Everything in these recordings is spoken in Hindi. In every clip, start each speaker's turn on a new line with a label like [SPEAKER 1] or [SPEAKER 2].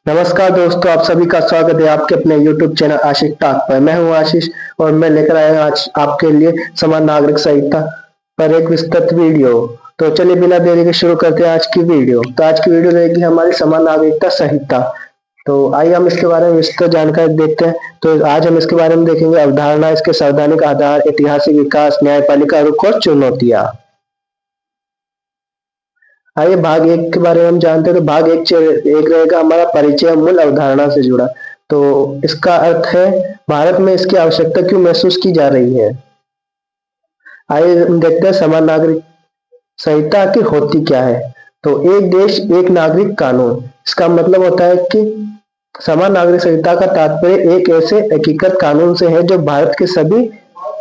[SPEAKER 1] नमस्कार दोस्तों, आप सभी का स्वागत है आपके अपने YouTube चैनल आशीष टॉक पर। मैं हूं आशीष और मैं लेकर आया हूं आज आपके लिए समान नागरिक संहिता पर एक विस्तृत वीडियो। तो चलिए बिना देरी के शुरू करते हैं आज की वीडियो। तो आज की वीडियो रहेगी हमारी समान नागरिकता संहिता। तो आइए हम इसके बारे में विस्तृत जानकारी देखते हैं। तो आज हम इसके बारे में देखेंगे अवधारणा, इसके संवैधानिक आधार, ऐतिहासिक विकास, न्यायपालिका रुख और चुनौतियां। आइए भाग एक के बारे में हम जानते हैं। तो भाग एक रहेगा हमारा परिचय मूल अवधारणा से जुड़ा। तो इसका अर्थ है भारत में इसकी आवश्यकता क्यों महसूस की जा रही है। आइए हम देखते हैं समान नागरिक संहिता की होती क्या है। तो एक देश एक नागरिक कानून, इसका मतलब होता है कि समान नागरिक संहिता का तात्पर्य एक ऐसे एकीकृत कानून से है जो भारत के सभी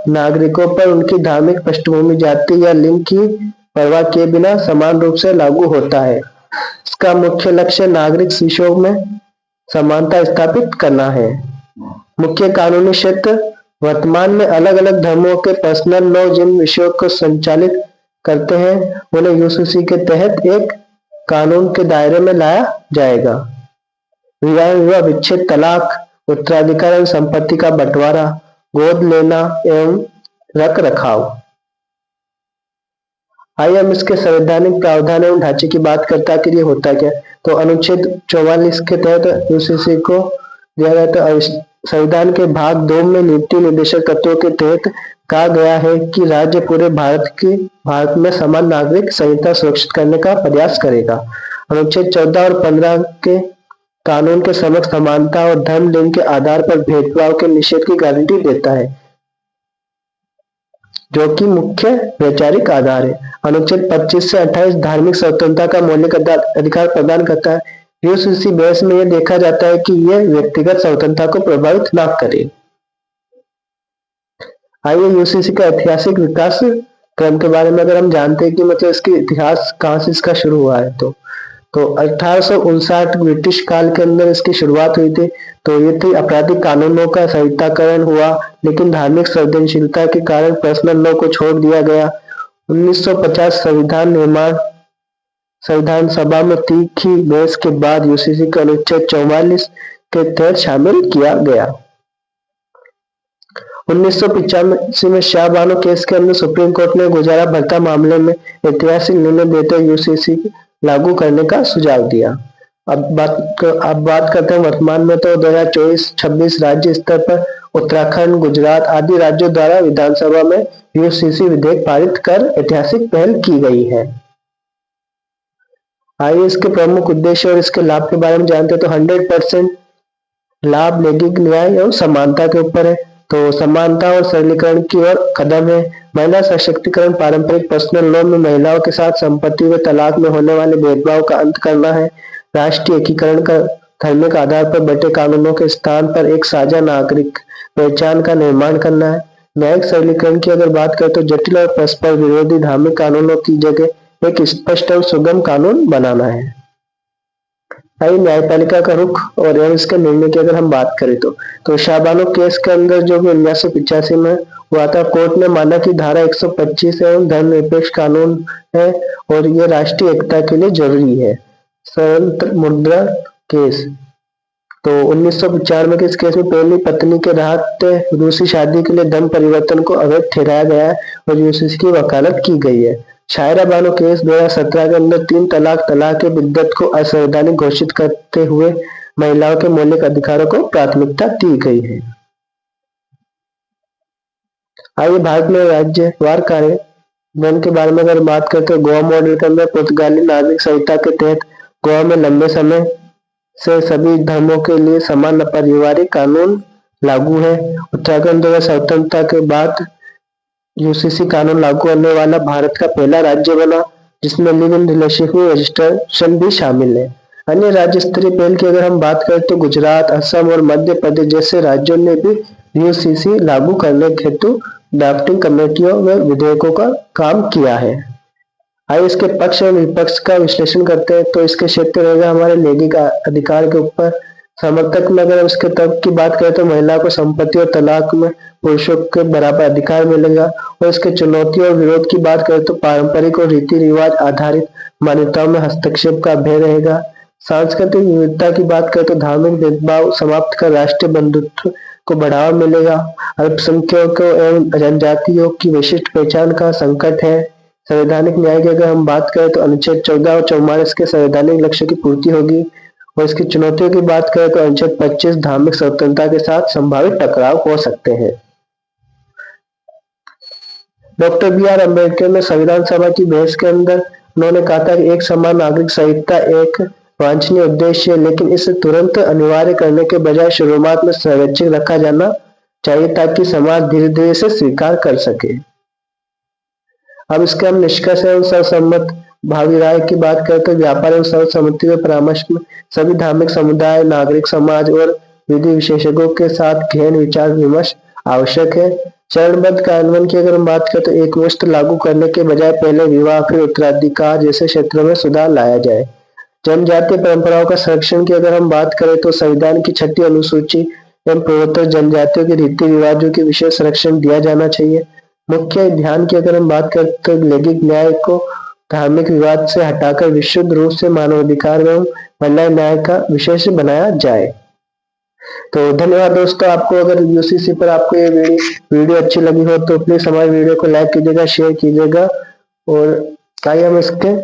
[SPEAKER 1] नागरिकों पर उनकी धार्मिक पृष्ठभूमि, जाति या लिंग की परवाह किए बिना समान रूप से लागू होता है। इसका मुख्य लक्ष्य नागरिक शीर्षों में समानता स्थापित करना है। मुख्य कानूनी क्षेत्र वर्तमान में अलग अलग धर्मों के पर्सनल लॉ जिन विषयों को संचालित करते हैं उन्हें यूसीसी के तहत एक कानून के दायरे में लाया जाएगा। विवाह, विच्छेद, तलाक, उत्तराधिकार, संपत्ति का बंटवारा, गोद लेना एवं रख रखाव। आइए हम इसके संवैधानिक प्रावधान एवं ढांचे की बात करते हैं कि ये होता क्या। तो अनुच्छेद 44 के तहत यूसीसी को दिया गया। तो संविधान के भाग 2 में नीति निर्देशक तत्वों के तहत कहा गया है कि राज्य पूरे भारत में समान नागरिक संहिता सुरक्षित करने का प्रयास करेगा। अनुच्छेद 14 और 15 के कानून के समक्ष समानता और धर्म लिंग के आधार पर भेदभाव के निषेध की गारंटी देता है, जो कि मुख्य वैचारिक आधार है। अनुच्छेद 25 से 28 धार्मिक स्वतंत्रता का मौलिक अधिकार प्रदान करता है। यूसीसी बहस में यह देखा जाता है कि यह व्यक्तिगत स्वतंत्रता को प्रभावित न करे। आइए यूसीसी का ऐतिहासिक विकास क्रम के बारे में अगर हम जानते हैं कि मतलब इसके इतिहास कहाँ से इसका शुरू हुआ है। तो 1859 ब्रिटिश काल के अंदर इसकी शुरुआत हुई थी। तो ये थी आपराधिक कानूनों का संहिताकरण हुआ, लेकिन धार्मिक संवेदनशीलता के कारण पर्सनल लॉ को छोड़ दिया गया। 1950 संविधान सभा में तीखी बहस के बाद यूसीसी को अनुच्छेद 44 के तहत शामिल किया गया। 1985 में शाहबानो केस के अंदर सुप्रीम कोर्ट ने गुजारा भत्ता मामले में ऐतिहासिक निर्णय देते हुए यूसीसी लागू करने का सुझाव दिया। अब बात करते हैं वर्तमान में। तो 2024-26 राज्य स्तर पर उत्तराखंड, गुजरात आदि राज्यों द्वारा विधानसभा में यूसीसी विधेयक पारित कर ऐतिहासिक पहल की गई है। आइए इसके प्रमुख उद्देश्य और इसके लाभ के बारे में जानते हैं। तो 100% लाभ लैंगिक न्याय एवं समानता के ऊपर है। तो समानता और सरलीकरण की ओर कदम है। महिला सशक्तिकरण, पारंपरिक पर्सनल लॉ में महिलाओं के साथ संपत्ति व तलाक में होने वाले भेदभाव का अंत करना है। राष्ट्रीय एकीकरण का धार्मिक आधार पर बटे कानूनों के स्थान पर एक साझा नागरिक पहचान का निर्माण करना है। न्यायिक सरलीकरण की अगर बात करें तो जटिल और परस्पर विरोधी धार्मिक कानूनों की जगह एक स्पष्ट और सुगम कानून बनाना है। आइए न्यायपालिका का रुख और इसके निर्णय की अगर हम बात करें तो शाहबानो केस के अंदर जो 1985 में हुआ था, कोर्ट ने माना कि धारा 125 एवं धर्मनिरपेक्ष कानून है और ये राष्ट्रीय एकता के लिए जरूरी है। स्वतंत्र मुद्रा केस। तो 1995 के इस केस में पहली पत्नी के राहत रूसी शादी के लिए धर्म परिवर्तन को अवैध ठहराया गया है और यूसीसी की वकालत की गई है। शायरा बानो केस 2017 के अंदर 3 तलाक की बिद्दत को असंवैधानिक घोषित करते हुए महिलाओं के मौलिक अधिकारों को प्राथमिकता दी गई है। आइए भारत में राज्यवार कार्यान्वयन के बारे में अगर बात करते हैं। गोवा मॉडल के अंदर पुर्तगाली नागरिक संहिता के तहत गोवा में लंबे समय से सभी धर्मों के लिए समान पारिवारिक कानून लागू है। उत्तराखंड 2017 के बाद यूसीसी कानून लागू करने वाला भारत का पहला राज्य बना, जिसमें लिव इन रिलेशनशिप में रजिस्ट्रेशन भी शामिल है। अन्य राज्य स्तरीय पहल की अगर हम बात करें तो गुजरात, असम और मध्य प्रदेश जैसे राज्यों ने भी यूसीसी लागू करने हेतु ड्राफ्टिंग कमेटियों व विधेयकों का काम किया है। आइए इसके पक्ष और विपक्ष का विश्लेषण करते हैं। तो इसके क्षेत्र रहेगा हमारे लैंगिक अधिकार के ऊपर। समर्थक में अगर उसके तर्क की बात करें तो महिला को संपत्ति और तलाक में पुरुषों के बराबर अधिकार मिलेगा। और इसके चुनौती और विरोध की बात करें तो पारंपरिक और रीति रिवाज आधारित मान्यताओं में हस्तक्षेप का भय रहेगा। सांस्कृतिक विविधता की बात करें तो धार्मिक भेदभाव समाप्त कर राष्ट्रीय बंधुत्व को बढ़ावा मिलेगा। अल्पसंख्यकों एवं जनजातियों की विशिष्ट पहचान का संकट है। संवैधानिक न्याय की अगर हम बात करें तो अनुच्छेद 14 और 44 के संवैधानिक लक्ष्य की पूर्ति होगी। और इसकी चुनौतियों की बात करें तो अनुच्छेद 25 धार्मिक स्वतंत्रता के साथ संभावित टकराव हो सकते हैं। Doctor B R. अम्बेडकर ने संविधान सभा की बहस के अंदर उन्होंने कहा था कि एक समान नागरिक संहिता एक वांछनीय उद्देश्य है, लेकिन इसे तुरंत अनिवार्य करने के बजाय शुरुआत में स्वैच्छिक रखा जाना चाहिए ताकि समाज धीरे धीरे इसे स्वीकार कर सके। अब इसके हम निष्कर्ष एवं सर्वसम्मत भावी राय की बात करें तो व्यापार एवं सर्वसम्मति के परामर्श में सभी धार्मिक समुदाय, नागरिक समाज और विधि विशेषज्ञों के साथ गहन विचार विमर्श आवश्यक है। चरणबद्ध कार्यान्वयन की अगर हम बात करें तो एकमुश्त लागू करने के बजाय पहले विवाह फिर उत्तराधिकार जैसे क्षेत्रों में सुधार लाया जाए। जनजातीय परंपराओं का संरक्षण की अगर हम बात करें तो संविधान की 6ठी अनुसूची एवं पूर्वोत्तर जनजातियों के रीति रिवाजों की विशेष संरक्षण दिया जाना चाहिए। मुख्य ध्यान की अगर हम बात करें तो लैंगिक न्याय को धार्मिक विवाद से हटाकर विशुद्ध रूप से मानवाधिकार एवं महिला न्याय का विषय बनाया जाए। तो धन्यवाद दोस्तों। आपको अगर यूसीसी पर आपको ये वीडियो अच्छी लगी हो तो प्लीज हमारे वीडियो को लाइक कीजिएगा, शेयर कीजिएगा और आइए हम इसके